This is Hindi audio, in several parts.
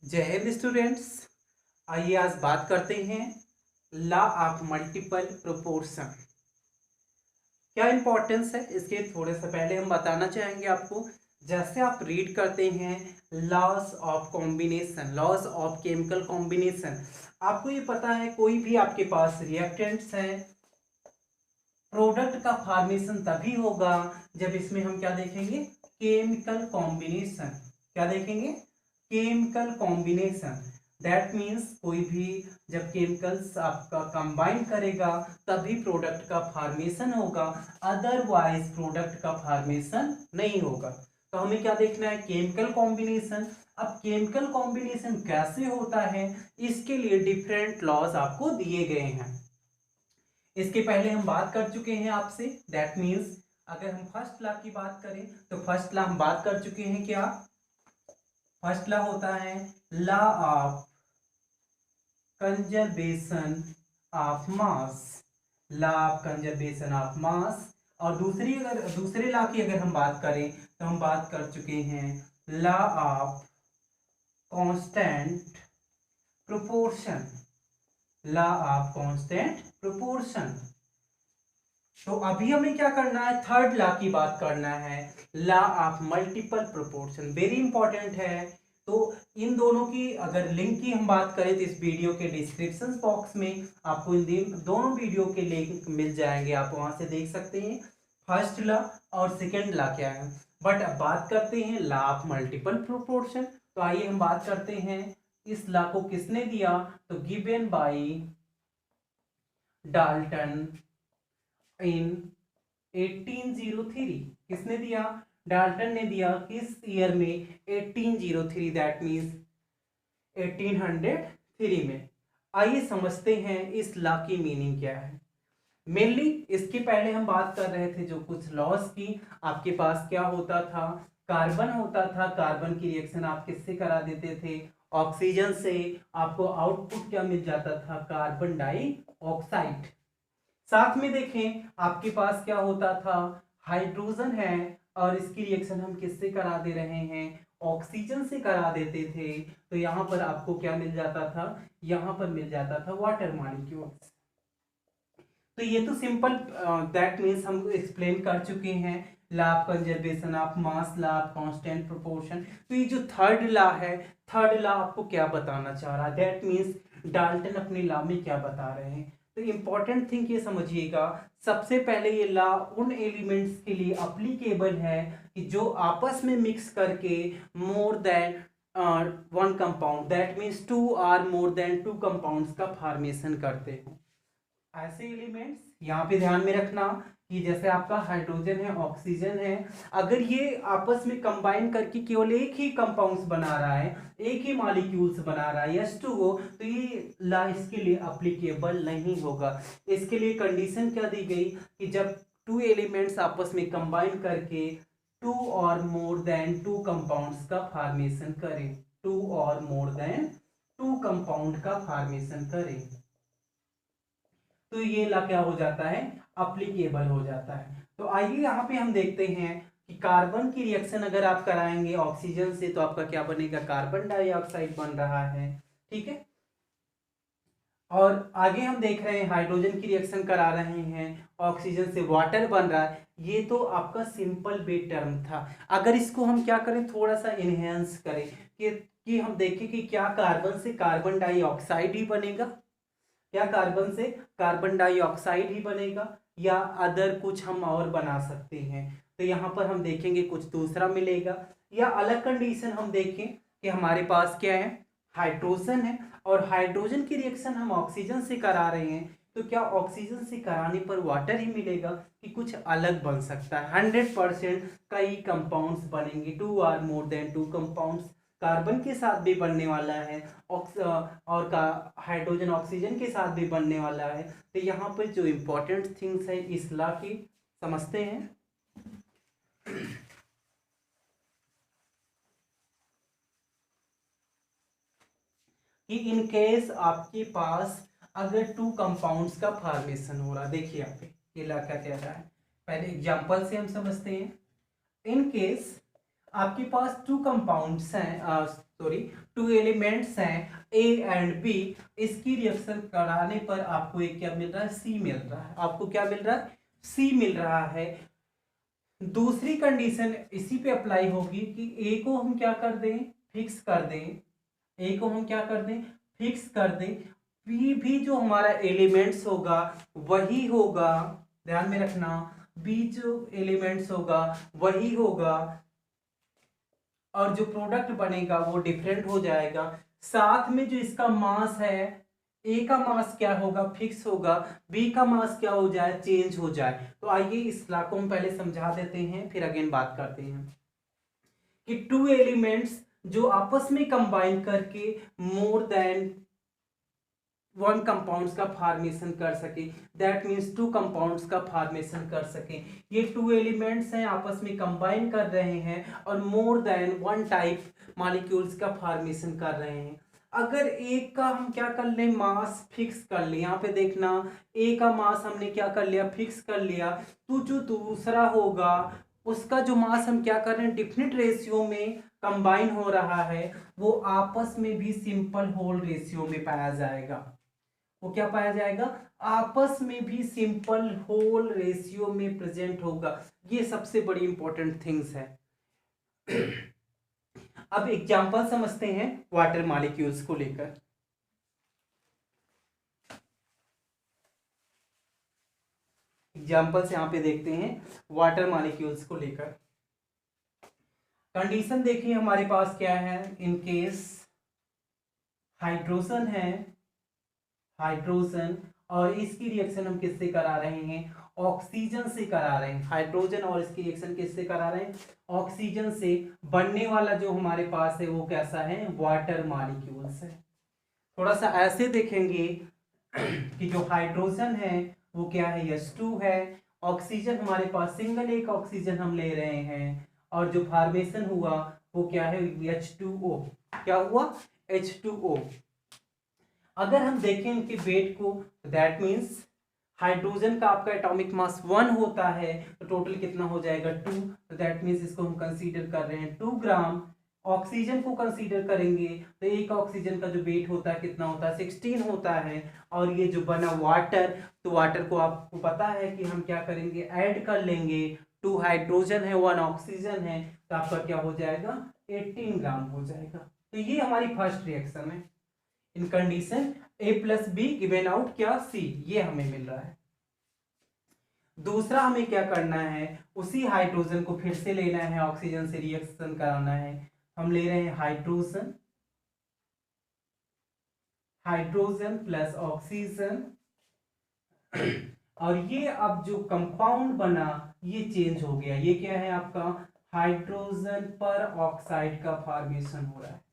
जय हिंद स्टूडेंट्स। आइए आज बात करते हैं लॉ ऑफ मल्टीपल प्रोपोर्शन। क्या इंपॉर्टेंस है इसके थोड़े से पहले हम बताना चाहेंगे आपको। जैसे आप रीड करते हैं laws of combination, laws of chemical combination, आपको ये पता है कोई भी आपके पास रिएक्टेंट्स है, प्रोडक्ट का फॉर्मेशन तभी होगा जब इसमें हम क्या देखेंगे, केमिकल कॉम्बिनेशन। क्या देखेंगे? Chemical combination. दैट मीन्स कोई भी जब केमिकल्स आपका कंबाइन करेगा तभी प्रोडक्ट का फॉर्मेशन होगा, अदरवाइज प्रोडक्ट का फॉर्मेशन नहीं होगा। तो हमें क्या देखना है? Chemical combination. अब केमिकल कॉम्बिनेशन कैसे होता है, इसके लिए डिफरेंट लॉज आपको दिए गए हैं। इसके पहले हम बात कर चुके हैं आपसे। दैट मीन्स अगर हम फर्स्ट लॉ की बात करें तो फर्स्ट लॉ हम बात कर चुके हैं। क्या फर्स्ट लॉ होता है? Law of conservation of mass, law of conservation of mass. और दूसरे लॉ की अगर हम बात करें तो हम बात कर चुके हैं law of constant proportion, law of constant proportion. तो अभी हमें क्या करना है? थर्ड लॉ की बात करना है, law of multiple proportion. Very important है। तो इन दोनों की अगर लिंक की हम बात करें तो इस वीडियो के डिस्क्रिप्शन बॉक्स में आपको इन दोनों वीडियो के लिंक मिल जाएंगे, आप वहां से देख सकते हैं फर्स्ट लॉ और सेकेंड लॉ क्या है। बट अब बात करते हैं लॉ ऑफ मल्टीपल प्रोपोर्शन। तो आइए हम बात करते हैं इस लॉ को किसने दिया, तो गिवन बाय डाल्टन इन 1803। किसने दिया? डाल्टन ने दिया। किस ईयर में? 1803, दैट मीन्स 1803 में। आइए समझते हैं इस लॉ की मीनिंग क्या है। मेनली इसके पहले हम बात कर रहे थे जो कुछ लॉस की, आपके पास क्या होता था? कार्बन होता था। कार्बन की रिएक्शन आप किससे करा देते थे? ऑक्सीजन से। आपको आउटपुट क्या मिल जाता था? Carbon dioxide. साथ में देखें आपके पास क्या होता था? हाइड्रोजन है और इसकी रिएक्शन हम किससे करा दे रहे हैं? ऑक्सीजन से करा देते थे। तो यहां पर आपको क्या मिल जाता था? यहां पर मिल जाता था वाटर मॉलिक्यूल्स। तो ये तो सिंपल, दैट मीन्स हम एक्सप्लेन कर चुके हैं law of conservation of mass, law of constant proportion. तो ये जो थर्ड लॉ है, थर्ड लॉ आपको क्या बताना चाह रहा है? दैट मीन्स डाल्टन अपने लॉ में क्या बता रहे हैं। तो इंपॉर्टेंट थिंग ये समझिएगा, सबसे पहले ये लॉ उन एलिमेंट्स के लिए अप्लीकेबल है कि जो आपस में मिक्स करके more than one compound, that means two or more than two compounds का फॉर्मेशन करते हो। ऐसे एलिमेंट्स यहाँ पे ध्यान में रखना कि जैसे आपका हाइड्रोजन है, ऑक्सीजन है, अगर ये आपस में कंबाइन करके केवल एक ही कंपाउंड्स बना रहा है, एक ही मॉलिक्यूल्स बना रहा है H2O, तो ये ला इसके लिए अप्लीकेबल नहीं होगा। इसके लिए कंडीशन क्या दी गई कि जब टू एलिमेंट्स आपस में कंबाइन करके टू और मोर देन टू कंपाउंड्स का फॉर्मेशन करें, टू और मोर देन टू कंपाउंड का फॉर्मेशन करें, तो ये ला क्या हो जाता है? अप्लीकेबल हो जाता है। तो आइए यहाँ पे हम देखते हैं कि कार्बन की रिएक्शन अगर आप कराएंगे ऑक्सीजन से तो आपका क्या बनेगा? कार्बन डाइऑक्साइड बन रहा है। ठीक है। और आगे हम देख रहे हैं हाइड्रोजन की रिएक्शन करा रहे हैं ऑक्सीजन से, वाटर बन रहा है। ये तो आपका सिंपल बेस टर्म था। अगर इसको हम क्या करें, थोड़ा सा इनहेंस करें कि हम देखें कि क्या कार्बन से कार्बन डाइऑक्साइड ही बनेगा, क्या कार्बन से कार्बन डाइऑक्साइड ही बनेगा, या अदर कुछ हम और बना सकते हैं। तो यहाँ पर हम देखेंगे कुछ दूसरा मिलेगा, या अलग कंडीशन हम देखें कि हमारे पास क्या है? हाइड्रोजन है और हाइड्रोजन की रिएक्शन हम ऑक्सीजन से करा रहे हैं, तो क्या ऑक्सीजन से कराने पर वाटर ही मिलेगा कि कुछ अलग बन सकता है? 100% कई कंपाउंड्स बनेंगे, two or more than two compounds. Carbon के साथ भी बनने वाला है और का हाइड्रोजन ऑक्सीजन के साथ भी बनने वाला है। तो यहाँ पर जो इंपॉर्टेंट थिंग्स है इस लॉ की समझते हैं। कि इन केस आपके पास अगर टू कंपाउंड्स का फॉर्मेशन हो रहा, देखिए यहाँ पे ये लॉ क्या कह रहा है, पहले एग्जांपल से हम समझते हैं। इन केस आपके पास टू कंपाउंड्स हैं, सॉरी टू एलिमेंट्स हैं ए एंड बी, इसकी रिएक्शन कराने पर आपको एक क्या मिल रहा है, सी मिल रहा है। आपको क्या मिल रहा है, सी मिल रहा है। दूसरी कंडीशन इसी पे अप्लाई होगी कि ए को हम क्या कर दें, फिक्स कर दें, ए को हम क्या कर दें, फिक्स कर दें। बी भी जो हमारा एलिमेंट्स होगा वही होगा, ध्यान में रखना, बी जो एलिमेंट्स होगा वही होगा, और जो प्रोडक्ट बनेगा वो डिफरेंट हो जाएगा। साथ में जो इसका मास है, ए का मास क्या होगा, फिक्स होगा, बी का मास क्या हो जाए, चेंज हो जाए। तो आइए इस लॉ को हम पहले समझा देते हैं, फिर अगेन बात करते हैं कि टू एलिमेंट्स जो आपस में कंबाइन करके मोर देन वन कंपाउंड्स का फॉर्मेशन कर सके, दैट मीन्स टू कंपाउंड्स का फॉर्मेशन कर सके। ये टू एलिमेंट्स हैं, आपस में कंबाइन कर रहे हैं और मोर देन वन टाइप मॉलिक्यूल्स का फॉर्मेशन कर रहे हैं। अगर एक का हम क्या कर लें, मास फिक्स कर ले, यहाँ पे देखना ए का मास हमने क्या कर लिया, फिक्स कर लिया, तो जो दूसरा होगा उसका जो मास हम क्या कर रहे हैं, डिफिनिट रेशियो में कंबाइन हो रहा है, वो आपस में भी सिंपल होल रेशियो में पाया जाएगा। वो क्या पाया जाएगा, आपस में भी सिंपल होल रेशियो में प्रेजेंट होगा। ये सबसे बड़ी इंपॉर्टेंट थिंग्स है। अब एग्जांपल समझते हैं वाटर मॉलिक्यूल्स को लेकर। एग्जांपल्स यहां पे देखते हैं वाटर मॉलिक्यूल्स को लेकर। कंडीशन देखिए हमारे पास क्या है, इन केस हाइड्रोजन है, हाइड्रोजन, और इसकी रिएक्शन हम किससे करा रहे हैं, ऑक्सीजन से करा रहे हैं। हाइड्रोजन और इसकी रिएक्शन किससे करा रहे हैं, ऑक्सीजन से। बनने वाला जो हमारे पास है वो कैसा है, वाटर मॉलिक्यूल्स है। थोड़ा सा ऐसे देखेंगे कि जो हाइड्रोजन है वो क्या है, H2 है। ऑक्सीजन हमारे पास सिंगल एक ऑक्सीजन हम ले रहे हैं, और जो फॉर्मेशन हुआ वो क्या है, H2O। क्या हुआ, H2O। अगर हम देखें इनके वेट को, दैट मीन्स हाइड्रोजन का आपका एटॉमिक मास 1 होता है, तो टोटल कितना हो जाएगा 2, तो दैट मीन्स इसको हम कंसीडर कर रहे हैं 2 ग्राम। ऑक्सीजन को कंसीडर करेंगे तो एक ऑक्सीजन का जो वेट होता है कितना होता है, 16 होता है। और ये जो बना वाटर, तो वाटर को आपको पता है कि हम क्या करेंगे, ऐड कर लेंगे। 2 हाइड्रोजन है, 1 ऑक्सीजन है, तो आपका क्या हो जाएगा, 18 ग्राम हो जाएगा। तो ये हमारी फर्स्ट रिएक्शन है। In condition A plus B given out क्या, C, ये हमें मिल रहा है। दूसरा हमें क्या करना है, उसी हाइड्रोजन को फिर से लेना है, ऑक्सीजन से रिएक्शन कराना है। हम ले रहे हैं हाइड्रोजन, हाइड्रोजन प्लस ऑक्सीजन, और ये अब जो कंपाउंड बना ये चेंज हो गया। ये क्या है आपका, हाइड्रोजन पर ऑक्साइड का फॉर्मेशन हो रहा है।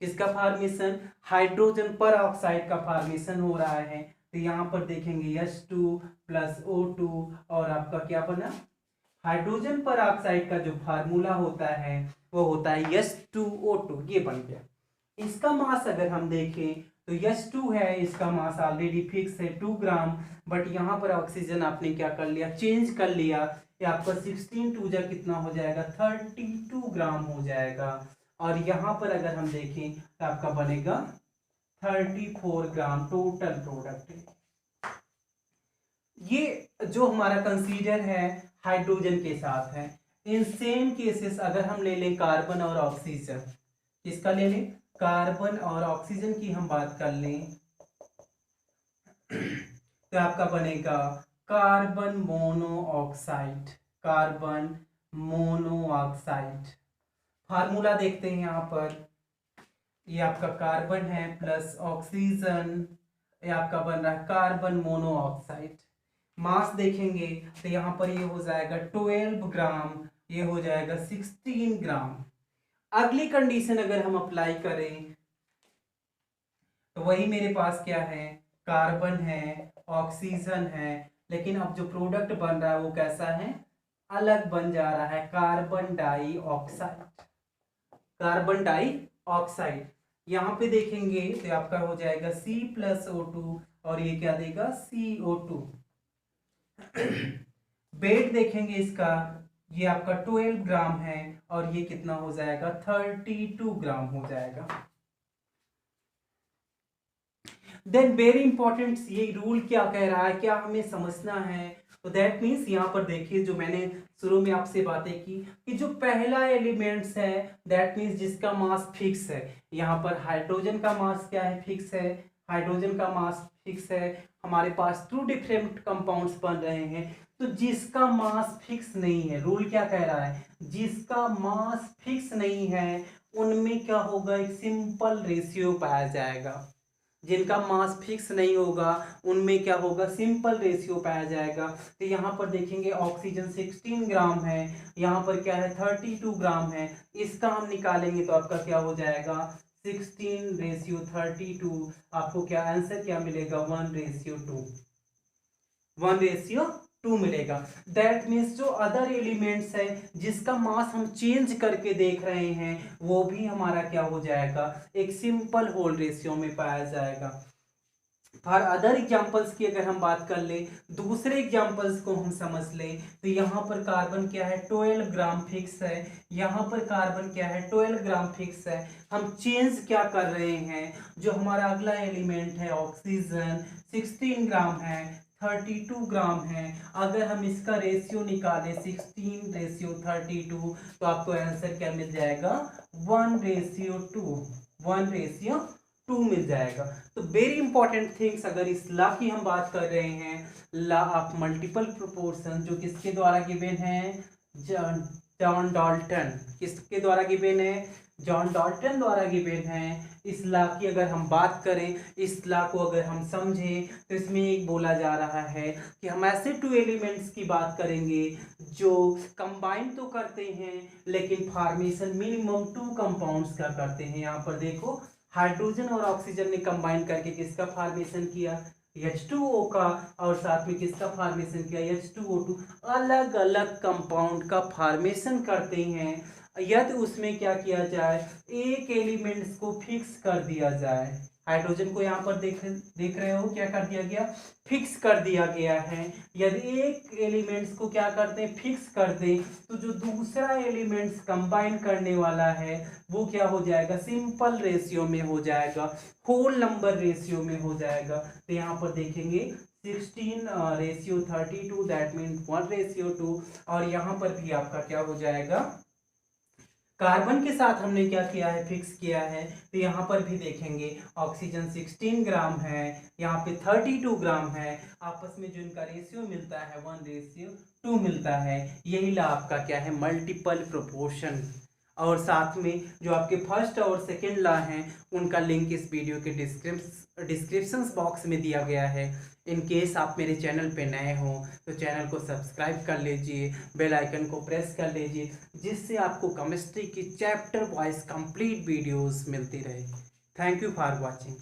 किसका फॉर्मेशन, हाइड्रोजन पर ऑक्साइड का फॉर्मेशन हो रहा है। तो यहां पर देखेंगे H2 प्लस O2, और आपका क्या बना, हाइड्रोजन पर ऑक्साइड का जो फार्मूला होता है वो होता है H2O2, ये बन गया। इसका मास अगर हम देखें तो H2 है, इसका मास ऑलरेडी फिक्स है 2 ग्राम, बट यहाँ पर ऑक्सीजन आपने क्या कर लिया, चेंज कर लिया। ये आपका 16 टू जा कितना हो जाएगा, 32 ग्राम हो जाएगा। और यहाँ पर अगर हम देखें तो आपका बनेगा 34 ग्राम टोटल प्रोडक्ट। ये जो हमारा कंसीडर है हाइड्रोजन के साथ है। इन सेम केसेस अगर हम ले लें कार्बन और ऑक्सीजन, किसका ले लें, कार्बन और ऑक्सीजन की हम बात कर लें, तो आपका बनेगा carbon monoxide, carbon monoxide. Formula देखते हैं यहाँ पर, ये आपका कार्बन है प्लस ऑक्सीजन, ये आपका बन रहा है कार्बन मोनोऑक्साइड। मास देखेंगे तो यहाँ पर ये हो जाएगा 12 ग्राम, ये हो जाएगा 16 ग्राम। अगली कंडीशन अगर हम अप्लाई करें तो वही मेरे पास क्या है, कार्बन है, ऑक्सीजन है, लेकिन अब जो प्रोडक्ट बन रहा है वो कैसा है, अलग बन जा रहा है, कार्बन डाइऑक्साइड, कार्बन डाइऑक्साइड। यहाँ पे देखेंगे तो आपका हो जाएगा C प्लस O2, और ये क्या देगा, CO2। वेट देखेंगे इसका, ये आपका 12 ग्राम है और ये कितना हो जाएगा 32 ग्राम हो जाएगा। देन वेरी इंपॉर्टेंट ये रूल क्या कह रहा है, क्या हमें समझना है, तो दैट मीन्स यहाँ पर देखिए जो मैंने शुरू में आपसे बातें की कि जो पहला एलिमेंट्स है दैट मीन्स जिसका मास फिक्स है, यहाँ पर हाइड्रोजन का मास क्या है फिक्स है, हाइड्रोजन का मास फिक्स है, हमारे पास 2 डिफरेंट कंपाउंड्स बन रहे हैं, तो जिसका मास फिक्स नहीं है, रूल क्या कह रहा है, जिसका मास फिक्स नहीं है उनमें क्या होगा, एक सिंपल रेशियो पाया जाएगा। जिनका मास फिक्स नहीं होगा उनमें क्या होगा, सिंपल रेशियो पाया जाएगा। तो यहाँ पर देखेंगे ऑक्सीजन 16 ग्राम है, यहाँ पर क्या है 32 ग्राम है, इसका हम निकालेंगे तो आपका क्या हो जाएगा 16:32। आपको क्या आंसर क्या मिलेगा 1:2, 1:2 मिलेगा। दैट मीन्स जो अदर एलिमेंट्स है जिसका मास हम चेंज करके देख रहे हैं वो भी हमारा क्या हो जाएगा, एक सिंपल होल रेशियो में पाया जाएगा। फॉर अदर एग्जांपल्स की अगर हम बात कर ले, दूसरे एग्जांपल्स को हम समझ ले, तो यहाँ पर कार्बन क्या है 12 ग्राम फिक्स है, यहाँ पर कार्बन क्या है 12 ग्राम फिक्स है। हम चेंज क्या कर रहे हैं, जो हमारा अगला एलिमेंट है ऑक्सीजन 16 ग्राम है, 32 ग्राम है, अगर हम इसका रेशियो निकालें 16:32 तो आपको आंसर क्या मिल जाएगा 1:2, 1:2 मिल जाएगा। तो वेरी इंपॉर्टेंट थिंग्स, अगर इस लॉ की हम बात कर रहे हैं, लॉ ऑफ मल्टीपल प्रोपोर्शन, जो किसके द्वारा गिवन है, जॉन डाल्टन, किसके द्वारा गिवन है, जॉन डाल्टन द्वारा गिवन है। इस लॉ की अगर हम बात करें, इस लॉ को अगर हम समझें तो इसमें एक बोला जा रहा है कि हम ऐसे 2 एलिमेंट्स की बात करेंगे जो कंबाइन तो करते हैं लेकिन फॉर्मेशन मिनिमम 2 कंपाउंड्स का करते हैं। यहाँ पर देखो हाइड्रोजन और ऑक्सीजन ने कंबाइन करके किसका फॉर्मेशन किया, H2O का, और साथ में किसका फॉर्मेशन किया H2O2। अलग अलग कंपाउंड का फॉर्मेशन करते हैं, यदि उसमें क्या किया जाए, एक एलिमेंट्स को फिक्स कर दिया जाए। हाइड्रोजन को यहाँ पर देख रहे हो क्या कर दिया गया, फिक्स कर दिया गया है। यदि एक एलिमेंट्स को क्या करते हैं, फिक्स कर दें, तो जो दूसरा एलिमेंट्स कंबाइन करने वाला है वो क्या हो जाएगा, सिंपल रेशियो में हो जाएगा, होल नंबर रेशियो में हो जाएगा। तो यहाँ पर देखेंगे 16:32 दैट मीन्स 1:2, और यहाँ पर भी आपका क्या हो जाएगा, कार्बन के साथ हमने क्या किया है, फिक्स किया है। तो यहाँ पर भी देखेंगे ऑक्सीजन 16 ग्राम है, यहाँ पे 32 ग्राम है, आपस में जो इनका रेशियो मिलता है 1:2 मिलता है। यही ला आपका क्या है, मल्टीपल प्रोपोर्शन। और साथ में जो आपके फर्स्ट और सेकंड लॉ हैं उनका लिंक इस वीडियो के डिस्क्रिप्शन बॉक्स में दिया गया है। इन केस आप मेरे चैनल पे नए हों तो चैनल को सब्सक्राइब कर लीजिए, बेल आइकन को प्रेस कर लीजिए, जिससे आपको केमिस्ट्री की चैप्टर वाइज कंप्लीट वीडियोस मिलती रहे। Thank you for watching.